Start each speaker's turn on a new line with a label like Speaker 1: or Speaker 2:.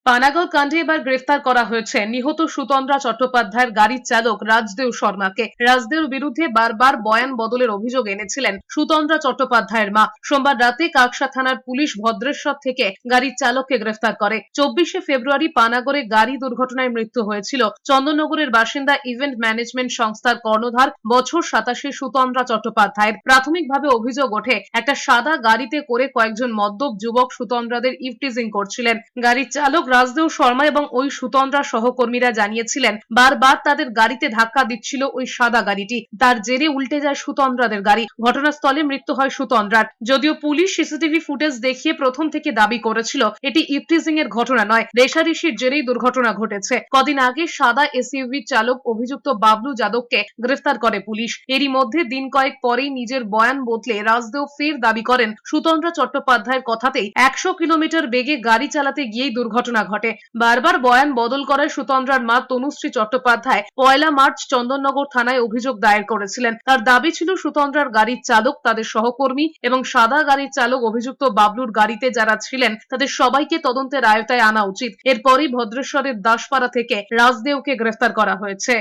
Speaker 1: পানাগড় কাণ্ডে এবার গ্রেফতার করা হয়েছে নিহত সুতন্দ্রা চট্টোপাধ্যায়ের গাড়ির চালক রাজদেও শর্মাকে। রাজদেওর বিরুদ্ধে বারবার বয়ান বদলের অভিযোগ এনেছিলেন সুতন্দ্রা চট্টোপাধ্যায়ের মা। সোমবার রাতে কাকসা থানার পুলিশ ভদ্রেশ্বর থেকে গাড়ির চালককে গ্রেফতার করে। 24শে ফেব্রুয়ারি পানাগড়ে গাড়ি দুর্ঘটনায় মৃত্যু হয়েছিল চন্দননগরের বাসিন্দা ইভেন্ট ম্যানেজমেন্ট সংস্থার কর্ণধার বছর 27 সুতন্দ্রা চট্টোপাধ্যায়ের। প্রাথমিকভাবে অভিযোগ ওঠে একটা সাদা গাড়িতে করে কয়েকজন মদ্যপ যুবক সুতন্দ্রাদের ইভটিজিং করছিলেন। গাড়ির চালক রাজদেও শর্মা এবং ওই সুতন্দ্রা সহকর্মীরা জানিয়েছিলেন বারবার তাদের গাড়িতে ধাক্কা দিচ্ছিল ওই সাদা গাড়িটি। তার জেরে উল্টে যায় সুতন্দ্রাদের গাড়ি। ঘটনাস্থলে মৃত্যু হয় সুতন্দ্রার। যদিও পুলিশ সিসিটিভি ফুটেজ দেখিয়ে প্রথম থেকে দাবি করেছিল এটি ইভটিজিং এর ঘটনা নয়, রেষারেষির জেরেই দুর্ঘটনা ঘটেছে। কদিন আগে সাদা এসইউভি চালক অভিযুক্ত বাবলু যাদবকে গ্রেফতার করে পুলিশ। এরই মধ্যে দিন কয়েক পরেই নিজের বয়ান বদলে রাজদেও ফের দাবি করেন সুতন্দ্রা চট্টোপাধ্যায়ের কথাতেই 100 কিলোমিটার বেগে গাড়ি চালাতে গিয়েই দুর্ঘটনা ঘটে। বারবার বয়ান বদল করায় সুতন্দ্রার মা তনুশ্রী চট্টোপাধ্যায় 1 মার্চ চন্দননগর থানায় অভিযোগ দায়ের করেছিলেন। তার দাবি ছিল সুতন্দ্রার গাড়ির চালক, তাদের সহকর্মী এবং সাদা গাড়ির চালক অভিযুক্ত বাবলুর গাড়িতে যারা ছিলেন তাদের সবাইকে তদন্তের আওতায় আনা উচিত। এরপরই ভদ্রেশ্বরের দাসপাড়া থেকে রাজদেওকে গ্রেফতার করা হয়েছে।